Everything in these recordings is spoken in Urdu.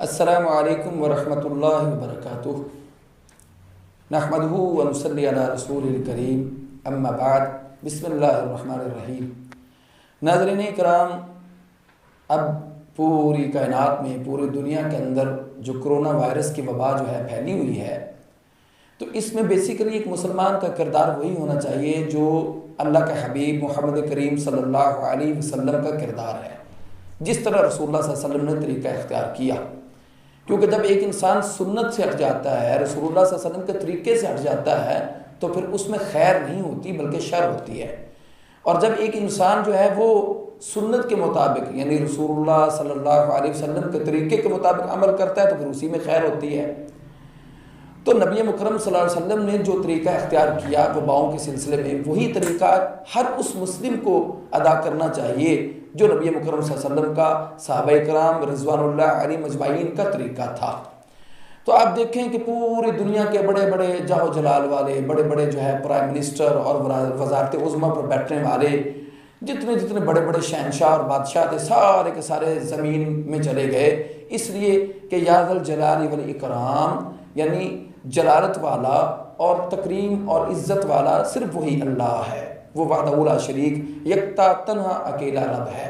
السلام علیکم ورحمۃ اللہ وبرکاتہ۔ نحمدہ ونصلی علی رسول الکریم، اما بعد، بسم اللہ الرحمن الرحیم۔ ناظرین کرام، اب پوری کائنات میں، پوری دنیا کے اندر جو کرونا وائرس کی وبا جو ہے پھیلی ہوئی ہے، تو اس میں بیسیکلی ایک مسلمان کا کردار وہی ہونا چاہیے جو اللہ کے حبیب محمد کریم صلی اللہ علیہ وسلم کا کردار ہے، جس طرح رسول اللہ صلی اللہ علیہ وسلم نے طریقہ اختیار کیا۔ کیونکہ جب ایک انسان سنت سے ہٹ جاتا ہے، رسول اللہ صلی اللہ علیہ وسلم کے طریقے سے ہٹ جاتا ہے، تو پھر اس میں خیر نہیں ہوتی بلکہ شر ہوتی ہے۔ اور جب ایک انسان جو ہے وہ سنت کے مطابق، یعنی رسول اللہ صلی اللہ علیہ وسلم کے طریقے کے مطابق عمل کرتا ہے، تو پھر اسی میں خیر ہوتی ہے۔ تو نبی مکرم صلی اللہ علیہ وسلم نے جو طریقہ اختیار کیا وباؤں کے سلسلے میں، وہی طریقہ ہر اس مسلم کو ادا کرنا چاہیے جو نبی مکرم صلی اللہ علیہ وسلم کا، صحابہ کرام رضوان اللہ علیہم اجمعین کا طریقہ تھا۔ تو آپ دیکھیں کہ پوری دنیا کے بڑے بڑے جاہ و جلال والے، بڑے بڑے جو ہے پرائم منسٹر اور وزارت عظمیٰ پر بیٹھنے والے، جتنے بڑے بڑے شہنشاہ اور بادشاہ تھے، سارے کے سارے زمین میں چلے گئے، اس لیے کہ یا ذا الجلال والاکرام، یعنی جلالت والا اور تکریم اور عزت والا صرف وہی اللہ ہے، وہ وحدہ لا شریک، یکتا تنہا اکیلا رب ہے۔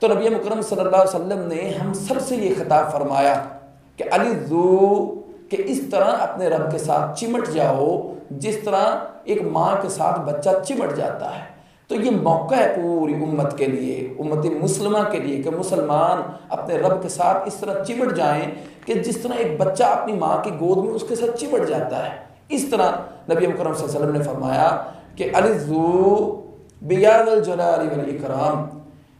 تو نبی مکرم صلی اللہ علیہ وسلم نے ہم سب سے یہ خطاب فرمایا کہ علیذو، کہ اس طرح اپنے رب کے ساتھ چمٹ جاؤ جس طرح ایک ماں کے ساتھ بچہ چمٹ جاتا ہے۔ تو یہ موقع ہے پوری امت کے لیے، امت مسلمہ کے لیے، کہ مسلمان اپنے رب کے ساتھ اس طرح چمٹ جائیں کہ جس طرح ایک بچہ اپنی ماں کی گود میں اس کے ساتھ چمٹ جاتا ہے، اس طرح نبی مکرم صلی اللہ علیہ وسلم نے فرمایا کہ علیذو بیا ذا الجلال والاکرام،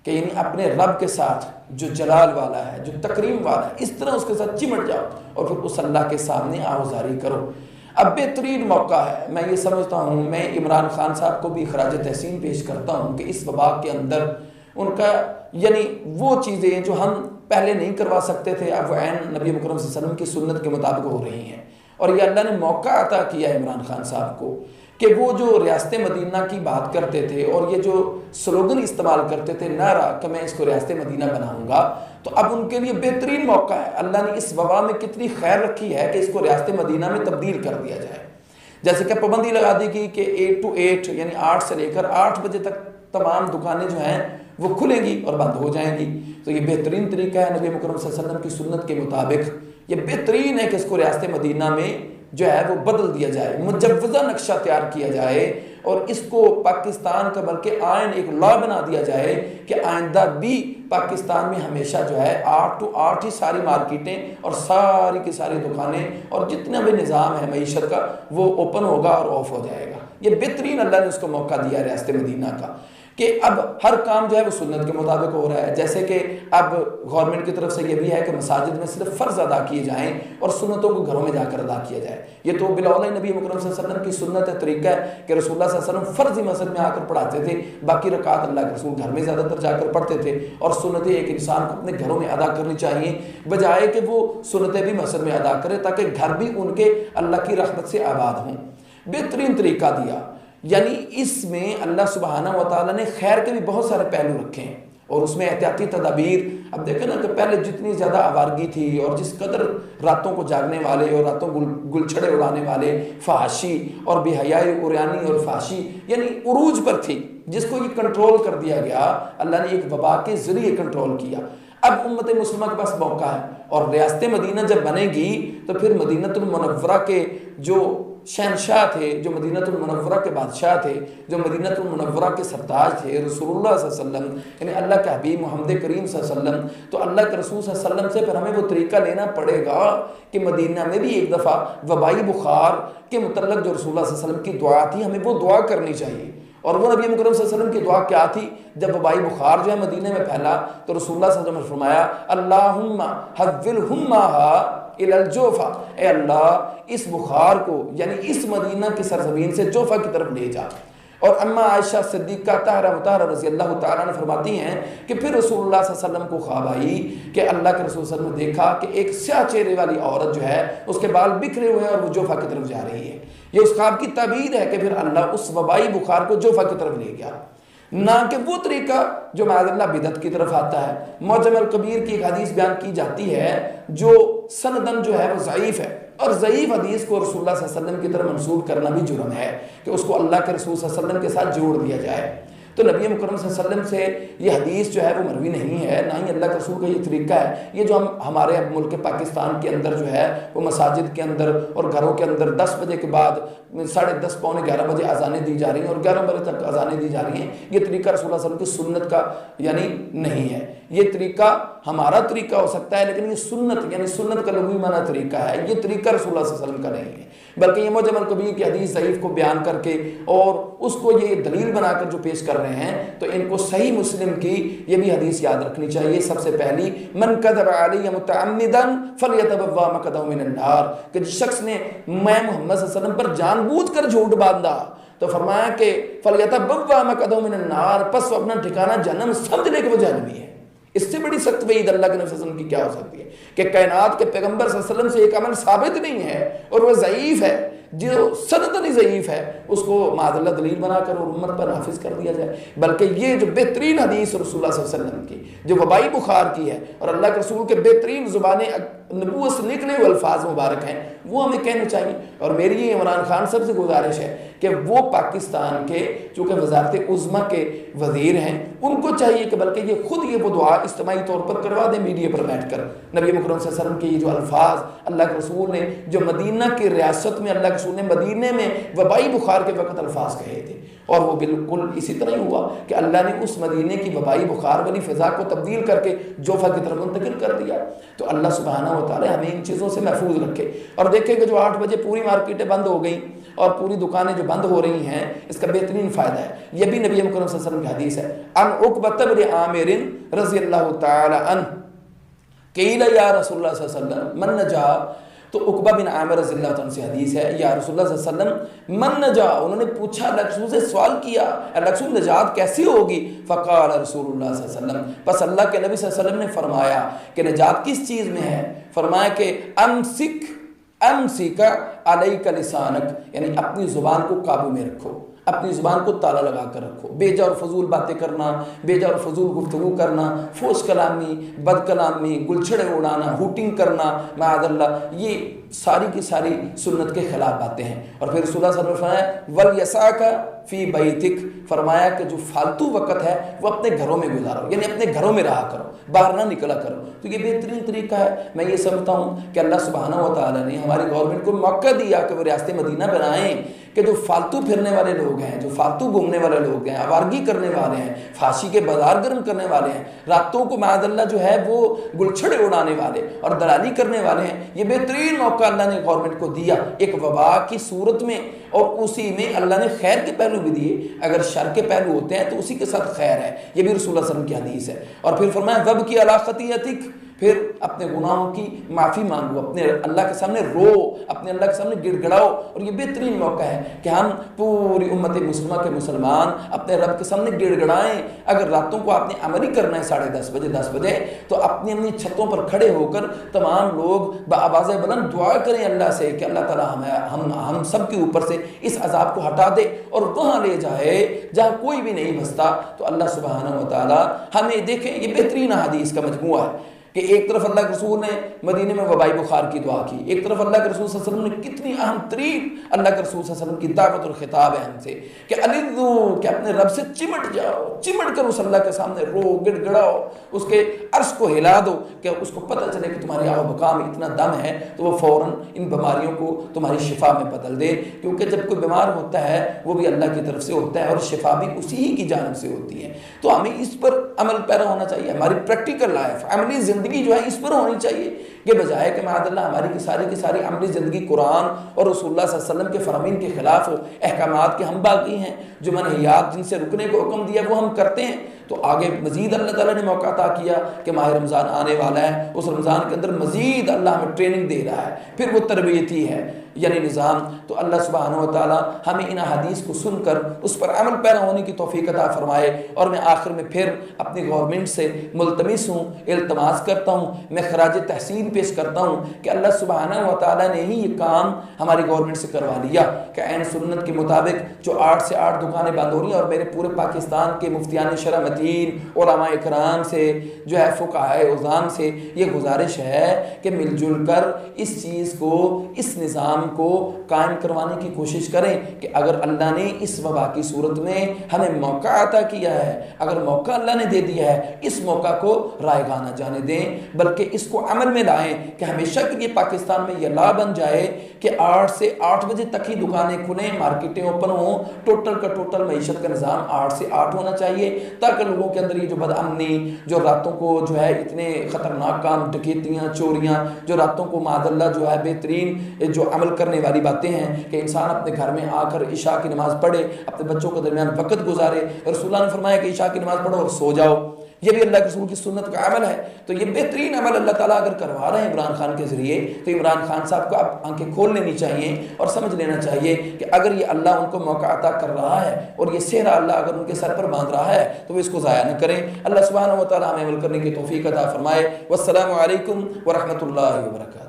کہ یعنی اپنے رب کے ساتھ جو جلال والا ہے، جو تکریم والا ہے، اس طرح اس کے ساتھ چمٹ جاؤ اور پھر اس اللہ کے سامنے آہوازاری کرو۔ اب بہترین موقع ہے، میں یہ سمجھتا ہوں، میں عمران خان صاحب کو بھی خراج تحسین پیش کرتا ہوں کہ اس وبا کے اندر ان کا، یعنی وہ چیزیں جو ہم پہلے نہیں کروا سکتے تھے، اب وہ عین نبی مکرم صلی اللہ علیہ وسلم کی سنت کے مطابق ہو رہی ہیں۔ اور یہ اللہ نے موقع عطا کیا ہے عمران خان صاحب کو کہ وہ جو ریاست مدینہ کی بات کرتے تھے اور یہ جو سلوگن استعمال کرتے تھے، نعرہ کہ میں اس کو ریاست مدینہ بناؤں گا، تو اب ان کے لیے بہترین موقع ہے۔ اللہ نے اس وبا میں کتنی خیر رکھی ہے کہ اس کو ریاست مدینہ میں تبدیل کر دیا جائے۔ جیسے کہ پابندی لگا دی گئی کہ 8 to 8، یعنی 8 سے لے کر 8 بجے تک تمام دکانیں جو ہیں وہ کھلیں گی اور بند ہو جائیں گی۔ تو یہ بہترین طریقہ ہے نبی مکرم صلی اللہ علیہ وسلم کی سنت کے مطابق، یہ بہترین ہے کہ اس کو ریاست مدینہ میں جو ہے وہ بدل دیا جائے، مجوزہ نقشہ تیار کیا جائے اور اس کو پاکستان کا بلکہ آئین ایک لا بنا دیا جائے کہ آئندہ بھی پاکستان میں ہمیشہ جو ہے 8 to 8 ہی ساری مارکیٹیں اور ساری کی ساری دکانیں اور جتنا بھی نظام ہے معیشت کا وہ اوپن ہوگا اور آف ہو جائے گا۔ یہ بہترین اللہ نے اس کو موقع دیا ریاست مدینہ کا کہ اب ہر کام جو ہے وہ سنت کے مطابق ہو رہا ہے۔ جیسے کہ اب گورنمنٹ کی طرف سے یہ بھی ہے کہ مساجد میں صرف فرض ادا کیے جائیں اور سنتوں کو گھروں میں جا کر ادا کیا جائے۔ یہ تو بلاول نبی مکرم صلی اللہ علیہ وسلم کی سنت ہے، طریقہ ہے کہ رسول اللہ صلی اللہ علیہ وسلم فرض ہی مسجد میں آ کر پڑھاتے تھے، باقی رکعات اللہ کے رسول گھر میں زیادہ تر جا کر پڑھتے تھے۔ اور سنتیں ایک انسان کو اپنے گھروں میں ادا کرنی چاہیے، بجائے کہ وہ سنتیں بھی مسجد میں ادا کرے تاکہ گھر بھی ان کے اللہ کی رحمت سے آباد ہوں۔ بہترین طریقہ دیا، یعنی اس میں اللہ سبحانہ و تعالیٰ نے خیر کے بھی بہت سارے پہلو رکھے ہیں اور اس میں احتیاطی تدابیر۔ اب دیکھیں نا کہ پہلے جتنی زیادہ آوارگی تھی اور جس قدر راتوں کو جاگنے والے اور راتوں گلچھڑے اڑانے والے، فحاشی اور بے حیائی، عریانی اور فحاشی یعنی عروج پر تھی، جس کو یہ کنٹرول کر دیا گیا، اللہ نے ایک وبا کے ذریعے کنٹرول کیا۔ اب امت مسلمہ کے پاس موقع ہے اور ریاست مدینہ جب بنے گی تو پھر مدینہ المنورہ کے جو شہنشاہ تھے، جو مدینہ المنورہ کے بادشاہ تھے، جو مدینہ المنورہ کے سرتاج تھے، رسول اللہ صلی اللہ علیہ وسلم، یعنی اللہ کے حبیب محمد کریم صلی اللہ علیہ وسلم، تو اللہ کے رسول صلی اللہ علیہ وسلم سے پھر ہمیں وہ طریقہ لینا پڑے گا کہ مدینہ میں بھی ایک دفعہ وبائی بخار کے متعلق جو رسول اللہ صلی اللہ علیہ وسلم کی دعا تھی، ہمیں وہ دعا کرنی چاہیے۔ اور وہ نبی مکرم صلی اللہ علیہ وسلم کی دعا کیا تھی؟ جب وبائی بخار جو ہے مدینہ میں پھیلا تو رسول اللہ صلی اللہ علیہ وسلم نے فرمایا اللہم حولہم ماہا الی الجوفہ، اے اللہ اس بخار کو یعنی اس مدینہ کی سرزمین سے جوفہ کی طرف لے جا۔ اور اما عائشہ صدیقہ طاہرہ مطہرہ رضی اللہ تعالیٰ عنہ فرماتی ہیں کہ پھر رسول اللہ صلی اللہ علیہ وسلم کو خواب آئی کہ اللہ کے رسول صلی اللہ علیہ وسلم نے دیکھا کہ ایک سیاہ چہرے والی عورت جو ہے اس کے بال بکھرے ہوئے ہیں اور وہ جوفہ کی طرف جا رہی ہے۔ یہ اس خواب کی تعبیر ہے کہ پھر اللہ اس وبائی بخار کو جوفہ کی طرف لے گیا۔ نہ کہ وہ طریقہ جو معاذ اللہ بدعت کی طرف آتا ہے۔ معجم الکبیر کی ایک حدیث بیان کی جاتی ہے جو سندن جو ہے وہ ضعیف ہے، اور ضعیف حدیث کو رسول اللہ صلی اللہ علیہ وسلم کی طرف منسوب کرنا بھی جرم ہے کہ اس کو اللہ کے رسول صلی اللہ علیہ وسلم کے ساتھ جوڑ دیا جائے۔ تو نبی مکرم صلی اللہ علیہ وسلم سے یہ حدیث جو ہے وہ مروی نہیں ہے، نہ ہی اللہ کے رسول کا یہ طریقہ ہے۔ یہ جو ہمارے اب ملک پاکستان کے اندر جو ہے وہ مساجد کے اندر اور گھروں کے اندر 10 بجے کے بعد 10:30 پونے 11 بجے اذانیں دی جا رہی ہیں اور 11 بجے تک اذانیں دی جا رہی ہیں، یہ طریقہ رسول اللہ صلی اللہ علیہ وسلم کی سنت کا یعنی نہیں ہے۔ یہ طریقہ ہمارا طریقہ ہو سکتا ہے، لیکن یہ سنت یعنی سنت کا لغوی معنی طریقہ ہے، یہ طریقہ رسول اللہ صلی اللہ علیہ وسلم کا نہیں ہے، بلکہ یہ معجم الکبیر کی حدیث ضعیف کو بیان کر کے اور اس کو یہ دلیل بنا کر جو پیش کر رہے ہیں، تو ان کو صحیح مسلم کی یہ بھی حدیث یاد رکھنی چاہیے۔ سب سے پہلی من کذب علی متعمدا فلیتبوا مقعدہ من النار، کہ جس شخص نے میں محمد صلی اللہ علیہ وسلم پر جان بوجھ کر جھوٹ باندھا تو فرمایا کہ فلیتبوا مقعدہ من النار، پس وہ اپنا ٹھکانہ جہنم سمجھ لے کہ وہ جہنمی ہے۔ اس سے بڑی سخت وعید اللہ کے نبی صلی اللہ علیہ وسلم کی کیا ہو سکتی ہے کہ کائنات کے پیغمبر صلی اللہ علیہ وسلم سے ایک عمل ثابت نہیں ہے اور وہ ضعیف ہے، جو سندن ضعیف ہے، اس کو معاذ اللہ دلیل بنا کر اور امت پر نافذ کر دیا جائے۔ بلکہ یہ جو بہترین حدیث رسول اللہ صلی اللہ علیہ وسلم کی جو وبائی بخار کی ہے اور اللہ کے رسول کے بہترین زبان نبوت سے نکلے ہوئے الفاظ مبارک ہیں، وہ ہمیں کہنے چاہیے۔ اور میری یہ عمران خان صاحب سے گزارش ہے کہ وہ پاکستان کے چونکہ وزارت عظمیٰ کے وزیر ہیں، ان کو چاہیے کہ بلکہ یہ خود یہ وہ دعا اجتماعی طور پر کروا دیں میڈیا پر بیٹھ کر، نبی مکرم صلی اللہ علیہ وسلم کے یہ جو الفاظ اللہ کے رسول نے جو مدینہ کی ریاست میں اللہ کے رسول نے مدینے میں وبائی بخار کے وقت الفاظ کہے تھے، اور وہ بالکل اسی طرح ہی ہوا کہ اللہ نے اس مدینے کی وبائی بخار والی فضا کو تبدیل کر کے جوفہ کی طرف منتقل کر دیا۔ تو اللہ سبحانہ و تعالی ہمیں ان چیزوں سے محفوظ رکھے۔ اور دیکھیں کہ جو 8 بجے پوری مارکیٹیں بند ہو گئیں اور پوری دکانیں جو بند ہو رہی ہیں، اس کا بہترین فائدہ ہے، یہ بھی نبی مکرم صلی اللہ علیہ وسلم کی حدیث ہے۔ ان عقبۃ بن عامر رضی اللہ تعالی عنہ قیل یا رسول اللہ صلی اللہ علیہ وسلم من نجا، تو عقبہ بن عامر رضی اللہ عنہ سے حدیث ہے، یا رسول اللہ صلی اللہ علیہ وسلم من نجا، انہوں نے پوچھا اللہ کے رسول سے سوال کیا اللہ کے رسول نجات کیسی ہوگی؟ فقال رسول اللہ صلی اللہ علیہ وسلم، پس اللہ کے نبی صلی اللہ علیہ وسلم نے فرمایا کہ نجات کس چیز میں ہے؟ فرمایا کہ امسک علیک لسانک، یعنی اپنی زبان کو قابو میں رکھو، اپنی زبان کو تالا لگا کر رکھو۔ بے جا اور فضول باتیں کرنا، بے جا اور فضول گفتگو کرنا، فحش کلامی، بد کلامی، گلچھڑے اڑانا، ہوٹنگ کرنا، معاذ اللہ، یہ ساری کی ساری سنت کے خلاف باتیں ہیں۔ اور پھر رسول اللہ صلی اللہ علیہ وسلم نے فرمایا وَلْيَسَعْكَ فِي بَيْتِكَ، فرمایا کہ جو فالتو وقت ہے وہ اپنے گھروں میں گزارو، یعنی اپنے گھروں میں رہا کرو، باہر نہ نکلا کرو۔ تو یہ بہترین طریقہ ہے۔ میں یہ سمجھتا ہوں کہ اللہ سبحانہ و تعالی نے ہماری گورنمنٹ کو موقع دیا کہ وہ ریاست مدینہ بنائیں کہ جو فالتو پھرنے والے لوگ ہیں، جو فالتو گھومنے والے لوگ ہیں، آوارگی کرنے والے ہیں، فحاشی کے بازار گرم کرنے والے ہیں، راتوں کو معاذ اللہ جو ہے وہ گلچھڑے اڑانے والے اور دلالی کرنے والے ہیں، یہ بہترین موقع اللہ نے گورنمنٹ کو دیا ایک وبا کی صورت میں، اور اسی میں اللہ نے خیر کے پہلو بھی دیے۔ اگر شر کے پہلو ہوتے ہیں تو اسی کے ساتھ خیر ہے، یہ بھی رسول اللہ صلی اللہ علیہ وسلم کی حدیث ہے۔ اور پھر فرمایا وَبْكِ عَلَىٰ خَطِيئَتِكَ، پھر اپنے گناہوں کی معافی مانگو، اپنے اللہ کے سامنے رو، اپنے اللہ کے سامنے گڑ گڑاؤ۔ اور یہ بہترین موقع ہے کہ ہم پوری امت مسلمہ کے مسلمان اپنے رب کے سامنے گڑ گڑائیں۔ اگر راتوں کو آپ نے عمل ہی کرنا ہے 10:30 بجے 10 بجے، تو اپنی اپنی چھتوں پر کھڑے ہو کر تمام لوگ بآواز بلند دعا کریں اللہ سے کہ اللہ تعالیٰ ہم سب کے اوپر سے اس عذاب کو ہٹا دے اور وہاں لے جائے جہاں کوئی بھی نہیں بستا۔ تو اللہ سبحانہ و تعالیٰ ہمیں، دیکھیں یہ بہترین حدیث کا مجموعہ ہے کہ ایک طرف اللہ کے رسول نے مدینے میں وبائی بخار کی دعا کی، ایک طرف اللہ کے رسول صلی اللہ علیہ وسلم نے کتنی اہم ترین اللہ کے رسول صلی اللہ علیہ وسلم کی دعوت اور خطاب ہے ہم سے کہ الذو، کہ اپنے رب سے چمٹ جاؤ، چمٹ کر اس اللہ کے سامنے رو، گڑ گڑاؤ، اس کے عرش کو ہلا دو کہ اس کو پتہ چلے کہ تمہاری آہ و بقا میں اتنا دم ہے، تو وہ فوراً ان بیماریوں کو تمہاری شفا میں بدل دے۔ کیونکہ جب کوئی بیمار ہوتا ہے وہ بھی اللہ کی طرف سے ہوتا ہے اور شفا بھی اسی ہی کی جانب سے ہوتی ہے۔ تو ہمیں اس پر عمل پیرا ہونا چاہیے، ہماری پریکٹیکل لائف، عملی زندگی جو ہے اس پر ہونی چاہیے، کہ بجائے کہ معاذ اللہ ہماری کی ساری عملی زندگی قرآن اور رسول اللہ صلی اللہ علیہ وسلم کے فرامین کے خلاف ہو، احکامات کے ہم باقی ہیں، جو منہیات جن سے رکنے کو حکم دیا وہ ہم کرتے ہیں۔ تو آگے مزید اللہ تعالیٰ نے موقع عطا کیا کہ ماہ رمضان آنے والا ہے، اس رمضان کے اندر مزید اللہ ہمیں ٹریننگ دے رہا ہے، پھر وہ تربیتی ہے یعنی نظام۔ تو اللہ سبحانہ و تعالیٰ ہمیں ان حدیث کو سن کر اس پر عمل پیرا ہونے کی توفیق عطا فرمائے۔ اور میں آخر میں پھر اپنی گورنمنٹ سے ملتمس ہوں، التماس کرتا ہوں، میں خراج تحسین پیش کرتا ہوں کہ اللہ سبحانہ و تعالیٰ نے ہی یہ کام ہماری گورنمنٹ سے کروا لیا کہ عین سنت کے مطابق جو 8 سے 8 دکانیں بند ہو رہی ہیں، اور میرے پورے پاکستان کے مفتیان شرع متین، علماء اکرام سے جو ہے فقہاء عظام سے یہ گزارش ہے کہ مل جل کر اس چیز کو، اس نظام کو قائم کروانے کی کوشش کریں کہ اگر اللہ نے اس وبا کی صورت میں ہمیں موقع عطا کیا ہے، اگر موقع اللہ نے دے دیا ہے، اس موقع کو رائگاں نہ جانے دیں، بلکہ اس کو عمل میں لائیں کہ ہمیشہ کے لیے پاکستان میں یہ لا بن جائے کہ 8 سے 8 بجے تک ہی دکانیں کھلیں، مارکیٹیں اوپن ہوں، ٹوٹل کا ٹوٹل معیشت کا نظام 8 سے 8 ہونا چاہیے، تاکہ لوگوں کے اندر یہ جو بد امنی، جو راتوں کو جو ہے اتنے خطرناک کام، ڈکیتیاں، چوریاں، جو راتوں کو معاذ اللہ جو ہے بہترین جو عمل کرنے والی باتیں ہیں کہ انسان اپنے گھر میں آ کر عشاء کی نماز پڑھے، اپنے بچوں کے درمیان وقت گزارے، رسول اللہ نے فرمایا کہ عشاء کی نماز پڑھو اور سو جاؤ، یہ بھی اللہ کے رسول کی سنت کا عمل ہے۔ تو یہ بہترین عمل اللہ تعالیٰ اگر کروا رہے ہیں عمران خان کے ذریعے، تو عمران خان صاحب کو اب آنکھیں کھول لینی چاہیے اور سمجھ لینا چاہیے کہ اگر یہ اللہ ان کو موقع عطا کر رہا ہے اور یہ سہرا اللہ اگر ان کے سر پر باندھ رہا ہے تو وہ اس کو ضائع نہ کریں۔ اللہ سبحانہ و تعالیٰ ہمیں عمل کرنے کی توفیق عطا فرمائے۔ والسلام علیکم ورحمۃ اللہ وبرکاتہ۔